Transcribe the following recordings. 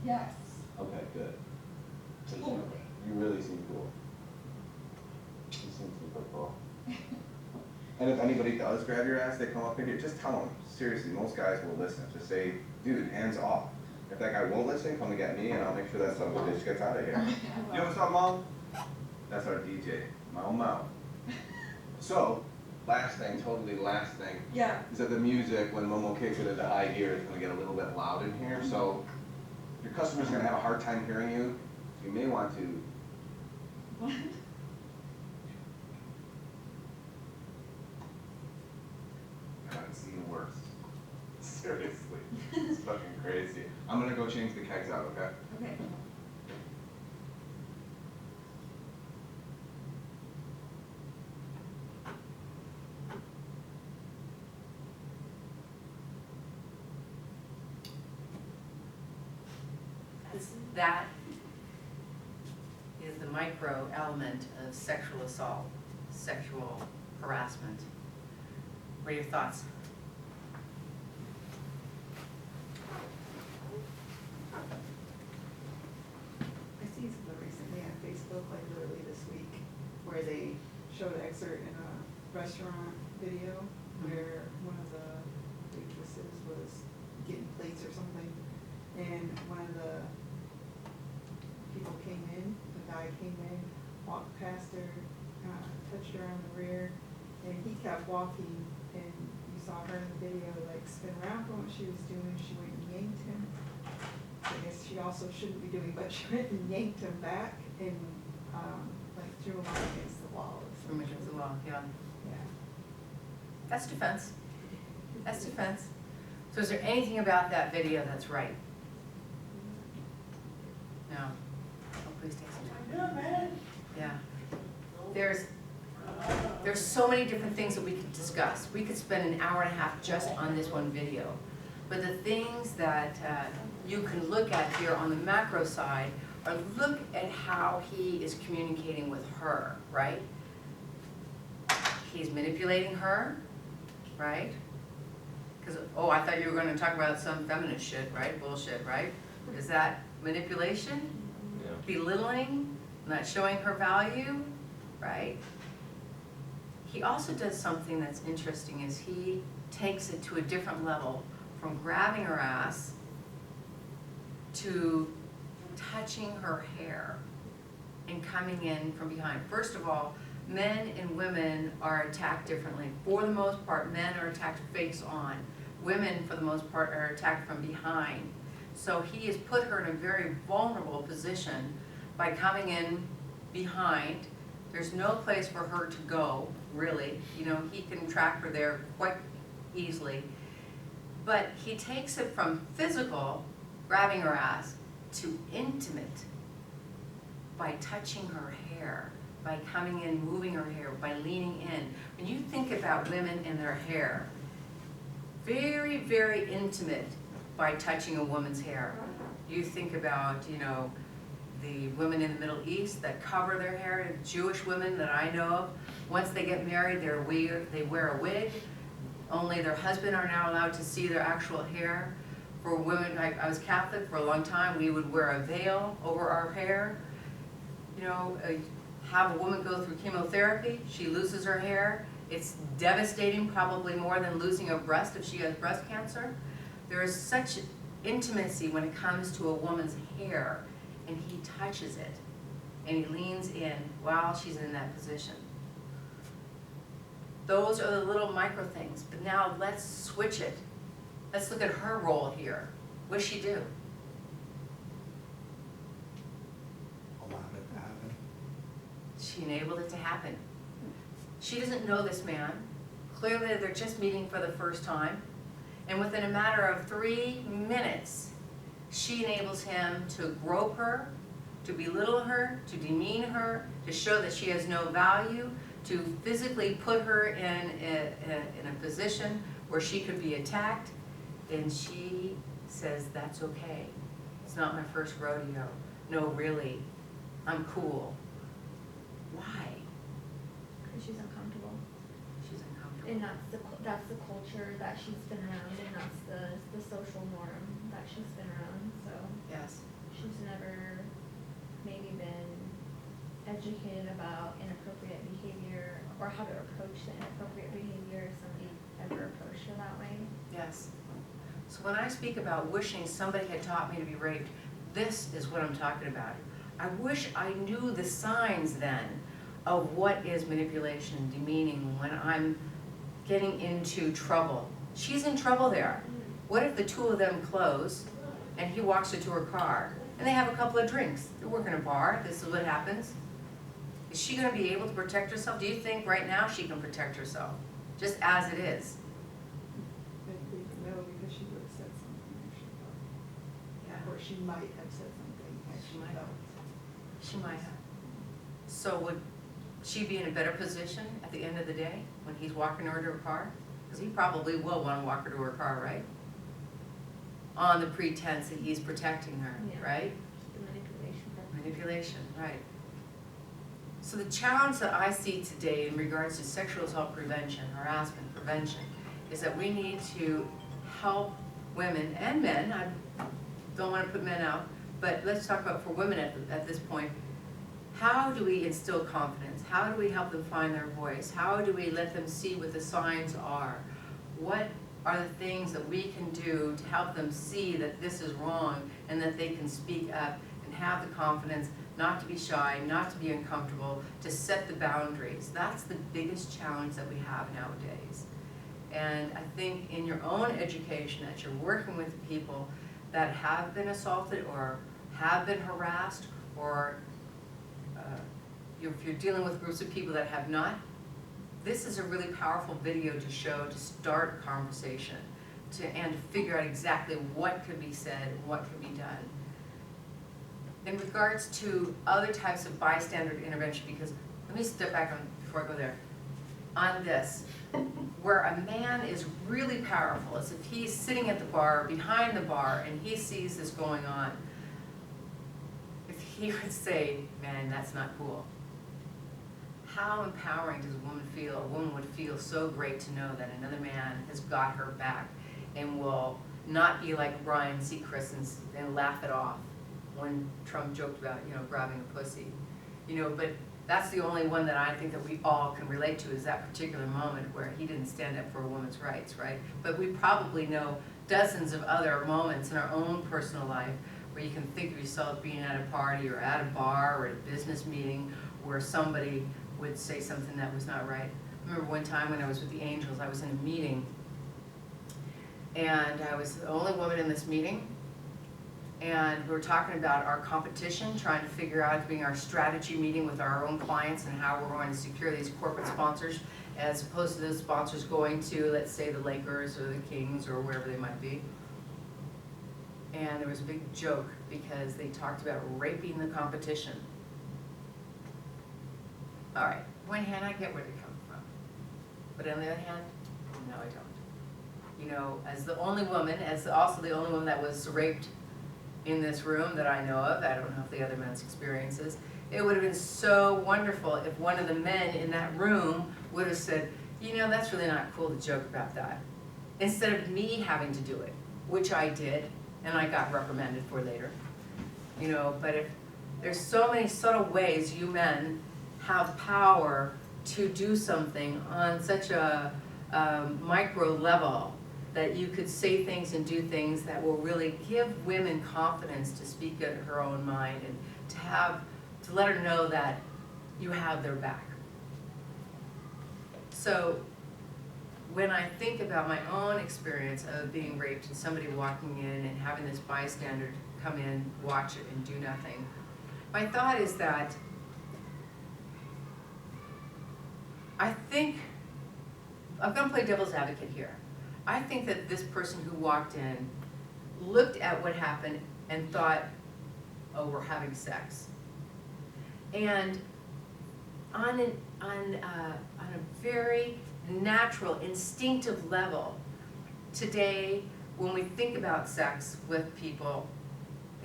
Yes. Okay, good. So Totally. you really seem cool. You seem super cool. And if anybody does grab your ass, they come up in here, just tell them, seriously, most guys will listen. Just say, dude, hands off. If that guy won't listen, come and get me and I'll make sure that son of a bitch gets out of here. You know what's up, Mom? That's our DJ, Mao Mao. So, last thing, totally last thing, Yeah. is that the music, when Momo kicks it into high gear, is gonna get a little bit loud in here. So, your customer's gonna have a hard time hearing you. So you may want to. What? God, it's even worse. Seriously. It's fucking crazy. I'm gonna go change the kegs out, okay? Okay. That is the micro element of sexual assault, sexual harassment. What are your thoughts? I see something recently on Facebook, like literally this week, where they showed an excerpt in a restaurant video where one of the waitresses was getting plates or something, and one of the people came in, the guy came in, walked past her, touched her on the rear, and he kept walking, and you saw her in the video like spin around from what she was doing. She went and yanked him. I guess she also shouldn't be doing, but she went and yanked him back and like threw him up against the wall. From against the wall, yeah. Yeah. That's defense. That's defense. So is there anything about that video that's right? No. Oh, please take some time. Yeah. There's so many different things that we could discuss. We could spend an hour and a half just on this one video. But the things that you can look at here on the macro side are look at how he is communicating with her, right? He's manipulating her, right? Because, oh, I thought you were going to talk about some feminist shit, right? Bullshit, right? Is that manipulation? Yeah. Belittling? Not showing her value, right? He also does something that's interesting is he takes it to a different level from grabbing her ass to touching her hair and coming in from behind. First of all, men and women are attacked differently. For the most part, men are attacked face on. Women, for the most part, are attacked from behind. So he has put her in a very vulnerable position by coming in behind. There's no place for her to go, really. You know, he can track her there quite easily. But he takes it from physical, grabbing her ass, to intimate by touching her hair, by coming in, moving her hair, by leaning in. When you think about women and their hair, very, very intimate by touching a woman's hair. You think about, you know, the women in the Middle East that cover their hair, Jewish women that I know of, once they get married, they wear a wig. Only their husband are now allowed to see their actual hair. For women, I was Catholic for a long time, we would wear a veil over our hair. You know, have a woman go through chemotherapy, she loses her hair. It's devastating, probably more than losing a breast if she has breast cancer. There is such intimacy when it comes to a woman's hair, and he touches it, and he leans in while she's in that position. Those are the little micro things, but now let's switch it. Let's look at her role here. What does she do? Allowed it to happen. She enabled it to happen. She doesn't know this man. Clearly they're just meeting for the first time. And within a matter of 3 minutes, she enables him to grope her, to belittle her, to demean her, to show that she has no value, to physically put her in a position where she could be attacked. And she says, that's okay. It's not my first rodeo. No, really, I'm cool. Why? Because she's uncomfortable, She's uncomfortable. and that's the culture that she's been around, and that's the social norm that she's been around. So Yes. or how to approach the inappropriate behavior if somebody ever approached her that way. Yes. So when I speak about wishing somebody had taught me to be raped, this is what I'm talking about. I wish I knew the signs then of what is manipulation and demeaning when I'm getting into trouble. She's in trouble there. What if the two of them close and he walks her to her car and they have a couple of drinks? They work in a bar, this is what happens. Is she gonna be able to protect herself? Do you think right now she can protect herself, just as it is? No, because she would have said something if she felt. Yeah. Or she might have said something if She she might felt. She might have. So would she be in a better position at the end of the day when he's walking her to her car? Because he probably will want to walk her to her car, right? On the pretense that he's protecting her, Yeah. right? The manipulation part. Manipulation, right. So the challenge that I see today in regards to sexual assault prevention, harassment prevention, is that we need to help women and men. I don't want to put men out, but let's talk about for women at this point. How do we instill confidence? How do we help them find their voice? How do we let them see what the signs are? What are the things that we can do to help them see that this is wrong and that they can speak up and have the confidence not to be shy, not to be uncomfortable, to set the boundaries? That's the biggest challenge that we have nowadays. And I think in your own education, as you're working with people that have been assaulted or have been harassed, or if you're dealing with groups of people that have not, this is a really powerful video to show, to start a conversation, and to figure out exactly what could be said and what could be done. In regards to other types of bystander intervention, because let me step back on before I go there. On this, where a man is really powerful, as if he's sitting at the bar, behind the bar, and he sees this going on. If he would say, man, that's not cool. How empowering does a woman feel? A woman would feel so great to know that another man has got her back and will not be like Ryan Seacrest and laugh it off when Trump joked about, grabbing a pussy. But that's the only one that I think that we all can relate to, is that particular moment where he didn't stand up for a woman's rights, right? But we probably know dozens of other moments in our own personal life where you can think of yourself being at a party or at a bar or at a business meeting where somebody would say something that was not right. I remember one time when I was with the Angels, I was in a meeting, and I was the only woman in this meeting, and we were talking about our competition, trying to figure out, doing our strategy meeting with our own clients and how we're going to secure these corporate sponsors, as opposed to those sponsors going to, let's say, the Lakers or the Kings or wherever they might be. And there was a big joke because they talked about raping the competition. All right, on one hand, I get where they're coming from. But on the other hand, no, I don't. As the only woman, as also the only woman that was raped in this room that I know of, I don't know if the other men's experiences, it would have been so wonderful if one of the men in that room would have said, that's really not cool to joke about that. Instead of me having to do it, which I did, and I got reprimanded for later. But if there's so many subtle ways you men have power to do something on such a micro level, that you could say things and do things that will really give women confidence to speak out her own mind and to let her know that you have their back. So when I think about my own experience of being raped and somebody walking in and having this bystander come in, watch it, and do nothing, my thought is that I think, I'm going to play devil's advocate here. I think that this person who walked in looked at what happened and thought, oh, we're having sex. And on a very natural, instinctive level, today, when we think about sex with people,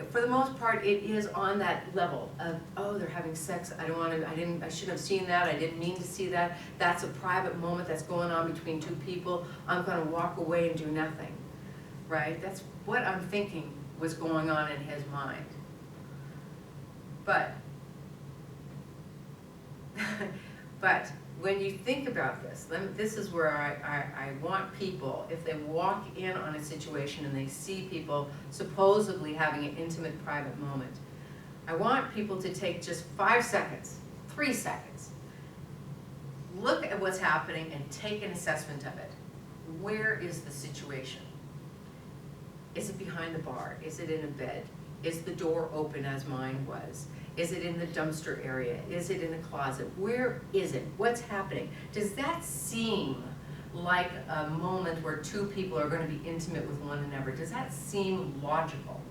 for the most part, it is on that level of, oh, they're having sex. I shouldn't have seen that. I didn't mean to see that. That's a private moment that's going on between two people. I'm going to walk away and do nothing, right? That's what I'm thinking was going on in his mind. But when you think about this, this is where I want people, if they walk in on a situation and they see people supposedly having an intimate private moment, I want people to take just 5 seconds, 3 seconds, look at what's happening and take an assessment of it. Where is the situation? Is it behind the bar? Is it in a bed? Is the door open as mine was? Is it in the dumpster area? Is it in the closet? Where is it? What's happening? Does that seem like a moment where two people are going to be intimate with one another? Does that seem logical?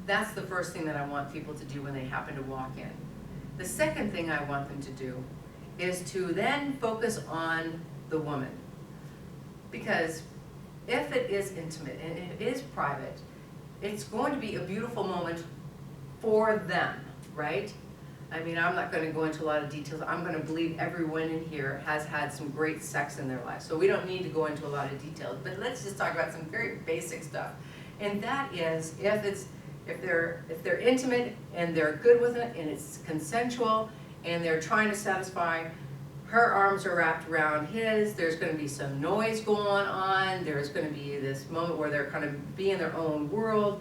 That's the first thing that I want people to do when they happen to walk in. The second thing I want them to do is to then focus on the woman. Because if it is intimate and it is private, it's going to be a beautiful moment for them, right? I mean, I'm not going to go into a lot of details. I'm going to believe everyone in here has had some great sex in their life. So we don't need to go into a lot of details, but let's just talk about some very basic stuff. And that is, if they're intimate and they're good with it and it's consensual and they're trying to satisfy, her arms are wrapped around his, there's going to be some noise going on, there's going to be this moment where they're kind of be in their own world.